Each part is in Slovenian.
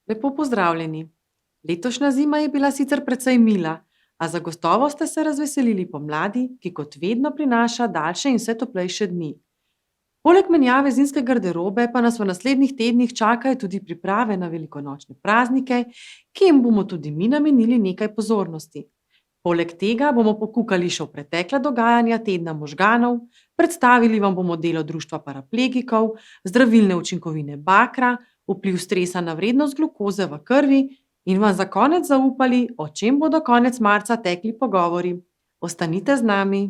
Lepo pozdravljeni. Letošnja zima je bila sicer precej mila, a zagotovo ste se razveselili pomladi, ki kot vedno prinaša daljše in vse toplejše dni. Poleg menjave zimske garderobe pa nas v naslednjih tednih čakajo tudi priprave na velikonočne praznike, ki jim bomo tudi mi namenili nekaj pozornosti. Poleg tega bomo pokukali še v pretekla dogajanja tedna možganov, predstavili vam bomo delo Društva paraplegikov, zdravilne učinkovine bakra, vpliv stresa na vrednost glukoze v krvi in vam za konec zaupali, o čem bodo konec marca tekli pogovori. Ostanite z nami.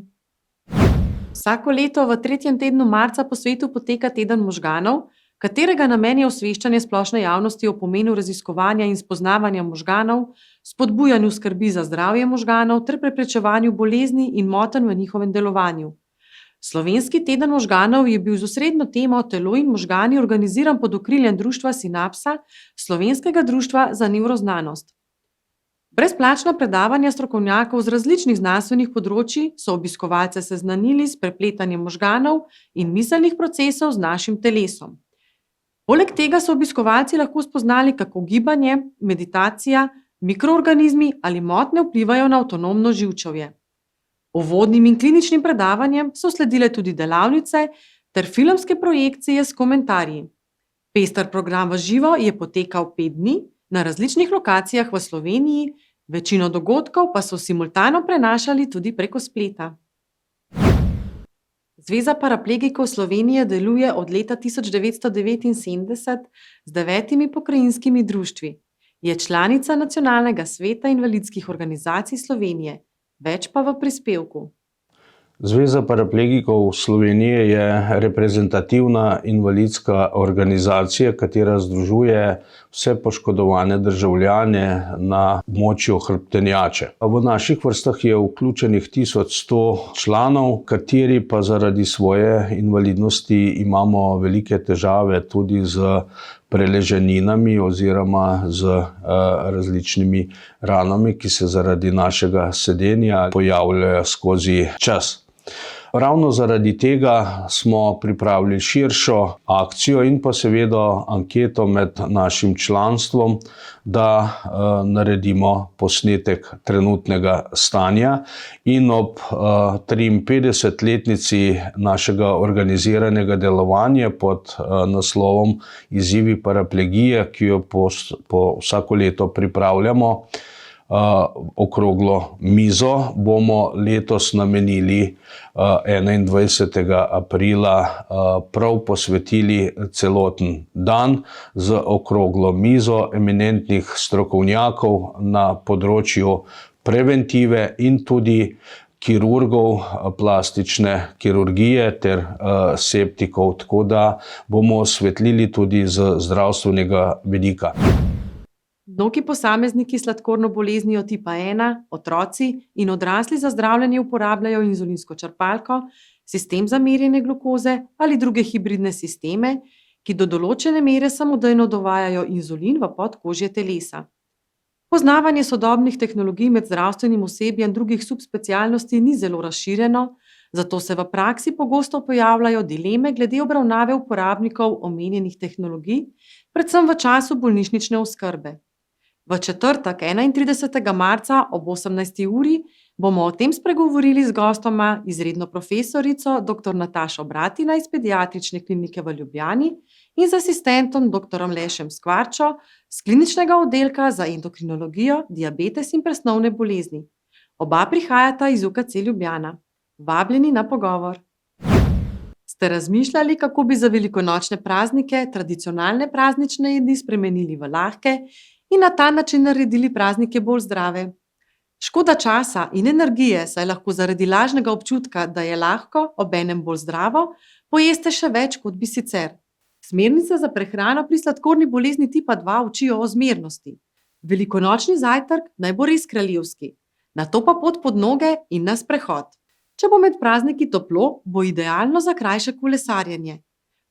Vsako leto v tretjem tednu marca po svetu poteka teden možganov, katerega namen je osveščanje splošne javnosti o pomenu raziskovanja in spoznavanja možganov, spodbujanju skrbi za zdravje možganov ter preprečevanju bolezni in motenj v njihovem delovanju. Slovenski teden možganov je bil z osrednjo temo Telo in možgani organiziran pod okriljem društva Sinapsa, Slovenskega društva za nevroznanost. Brezplačna predavanja strokovnjakov z različnih znanstvenih področij so obiskovalce seznanili s prepletanjem možganov in miselnih procesov z našim telesom. Poleg tega so obiskovalci lahko spoznali, kako gibanje, meditacija, mikroorganizmi ali motnje vplivajo na avtonomno živčevje. Uvodnim in kliničnim predavanjem so sledile tudi delavnice ter filmske projekcije s komentarji. Pester program v živo je potekal 5 dni na različnih lokacijah v Sloveniji, večino dogodkov pa so simultano prenašali tudi preko spleta. Zveza paraplegikov Slovenije deluje od leta 1979 z 9 pokrajinskimi društvi. Je članica Nacionalnega sveta invalidskih organizacij Slovenije. Več pa v prispevku. Zveza paraplegikov Slovenije je reprezentativna invalidska organizacija, katera združuje vse poškodovane državljane na območju hrbtenjače. V naših vrstah je vključenih 1100 članov, kateri pa zaradi svoje invalidnosti imamo velike težave tudi z preleženinami oziroma z različnimi ranami, ki se zaradi našega sedenja pojavljajo skozi čas. Ravno zaradi tega smo pripravili širšo akcijo in pa seveda anketo med našim članstvom, da naredimo posnetek trenutnega stanja in ob 53-letnici našega organiziranega delovanja pod naslovom Izzivi paraplegije, ki jo vsako leto pripravljamo, okroglo mizo, bomo letos namenili 21. aprila prav posvetili celoten dan z okroglo mizo eminentnih strokovnjakov na področju preventive in tudi kirurgov, plastične kirurgije ter septikov, tako da bomo osvetlili tudi z zdravstvenega vidika. Mnogi posamezniki s sladkorno boleznijo tipa 1, otroci in odrasli za zdravljenje uporabljajo inzulinsko črpalko, sistem za merjenje glukoze ali druge hibridne sisteme, ki do določene mere samodejno dovajajo inzulin v podkožje telesa. Poznavanje sodobnih tehnologij med zdravstvenim osebjem drugih subspecialnosti ni zelo razširjeno, zato se v praksi pogosto pojavljajo dileme glede obravnave uporabnikov omenjenih tehnologij, predvsem v času bolnišnične oskrbe. V četrtek, 31. marca ob 18. uri bomo o tem spregovorili z gostoma izredno profesorico dr. Natašo Bratina iz Pediatrične klinike v Ljubljani in z asistentom dr. Lešem Skvarčo z kliničnega oddelka za endokrinologijo, diabetes in presnovne bolezni. Oba prihajata iz UKC Ljubljana. Vabljeni na pogovor. Ste razmišljali, kako bi za velikonočne praznike tradicionalne praznične jedi spremenili v lahke in na ta način naredili praznike bolj zdrave? Škoda časa in energije, saj lahko zaradi lažnega občutka, da je lahko, obenem bolj zdravo, pojeste še več, kot bi sicer. Smernice za prehrano pri sladkorni bolezni tipa 2 učijo o zmernosti. Velikonočni zajtrk naj bo res kraljevski, nato pa pot pod noge in na sprehod. Če bo med prazniki toplo, bo idealno za krajše kolesarjenje.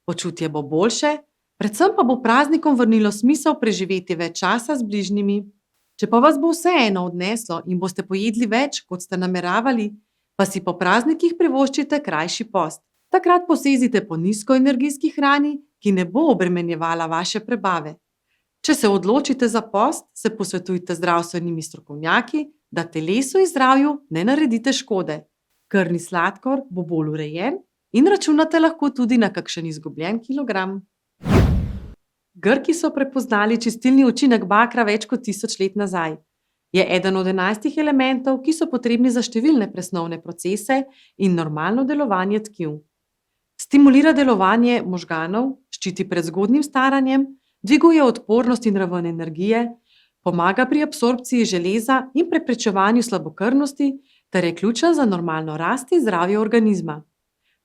Počutje bo boljše, predvsem pa bo praznikom vrnilo smisel preživeti več časa z bližnjimi. Če pa vas bo vseeno odneslo in boste pojedli več, kot ste nameravali, pa si po praznikih privoščite krajši post. Takrat posezite po nizkoenergijski hrani, ki ne bo obremenjevala vaše prebave. Če se odločite za post, se posvetujte z zdravstvenimi strokovnjaki, da telesu in zdravju ne naredite škode. Krvni sladkor bo bolj urejen in računate lahko tudi na kakšen izgubljen kilogram. Grki so prepoznali čistilni učinek bakra več kot 1000 let nazaj. Je eden od 11 elementov, ki so potrebni za številne presnovne procese in normalno delovanje tkiv. Stimulira delovanje možganov, ščiti pred zgodnjim staranjem, dviguje odpornost in raven energije, pomaga pri absorpciji železa in preprečevanju slabokrvnosti ter je ključen za normalno rast in zdravje organizma.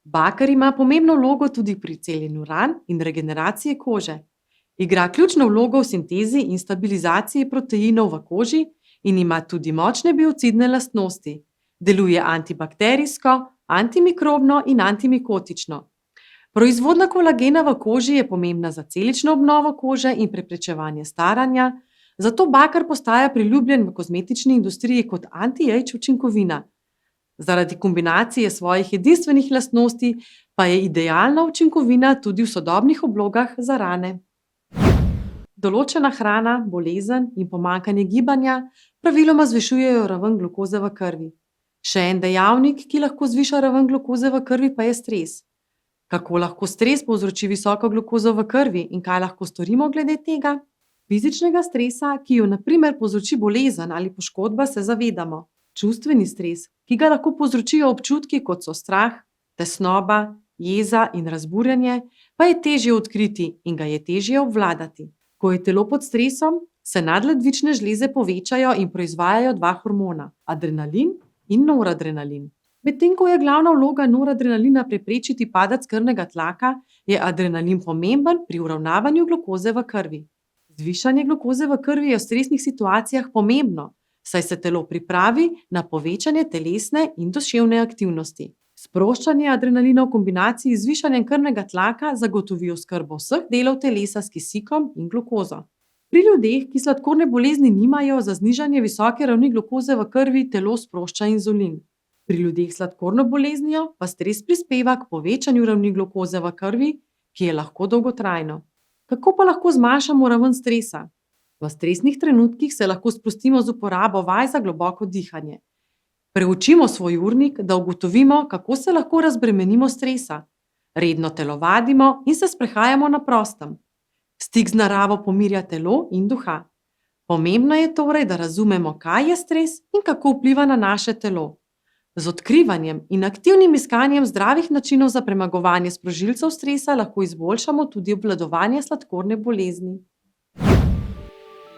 Baker ima pomembno vlogo tudi pri celjenju ran in regeneraciji kože. Igra ključno vlogo v sintezi in stabilizaciji proteinov v koži in ima tudi močne biocidne lastnosti. Deluje antibakterijsko, antimikrobno in antimikotično. Proizvodnja kolagena v koži je pomembna za celično obnovo kože in preprečevanje staranja, zato baker postaja priljubljen v kozmetični industriji kot anti-age učinkovina. Zaradi kombinacije svojih edinstvenih lastnosti pa je idealna učinkovina tudi v sodobnih oblogah za rane. Določena hrana, bolezen in pomanjkanje gibanja praviloma zvišujejo raven glukoze v krvi. Še en dejavnik, ki lahko zviša raven glukoze v krvi, pa je stres. Kako lahko stres povzroči visoko glukozo v krvi in kaj lahko storimo glede tega? Fizičnega stresa, ki jo na primer povzroči bolezen ali poškodba, se zavedamo. Čustveni stres, ki ga lahko povzročijo občutki, kot so strah, tesnoba, jeza in razburjenje, pa je težje odkriti in ga je težje obvladati. Ko je telo pod stresom, se nadledvične žleze povečajo in proizvajajo dva hormona, adrenalin in noradrenalin. Medtem ko je glavna vloga noradrenalina preprečiti padec krvnega tlaka, je adrenalin pomemben pri uravnavanju glukoze v krvi. Zvišanje glukoze v krvi je v stresnih situacijah pomembno, saj se telo pripravi na povečanje telesne in duševne aktivnosti. Sproščanje adrenalina v kombinaciji z zvišanjem krvnega tlaka zagotovi oskrbo vseh delov telesa s kisikom in glukozo. Pri ljudeh, ki sladkorne bolezni nimajo, za znižanje visoke ravni glukoze v krvi telo sprošča inzulin. Pri ljudeh s sladkorno boleznijo pa stres prispeva k povečanju ravni glukoze v krvi, ki je lahko dolgotrajno. Kako pa lahko zmanjšamo raven stresa? V stresnih trenutkih se lahko sprostimo z uporabo vaj za globoko dihanje. Preučimo svoj urnik, da ugotovimo, kako se lahko razbremenimo stresa. Redno telovadimo in se sprehajamo na prostem. Stik z naravo pomirja telo in duha. Pomembno je torej, da razumemo, kaj je stres in kako vpliva na naše telo. Z odkrivanjem in aktivnim iskanjem zdravih načinov za premagovanje sprožilcev stresa lahko izboljšamo tudi obvladovanje sladkorne bolezni.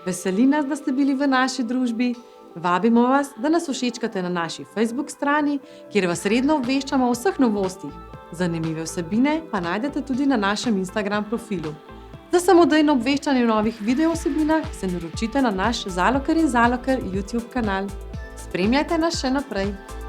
Veseli nas, da ste bili v naši družbi. Vabimo vas, da nas všečkate na naši Facebook strani, kjer vas redno obveščamo o vseh novostih. Zanimive vsebine pa najdete tudi na našem Instagram profilu. Za samodejno obveščanje o novih video vsebinah se naročite na naš Zaloker in Zaloker YouTube kanal. Spremljajte nas še naprej.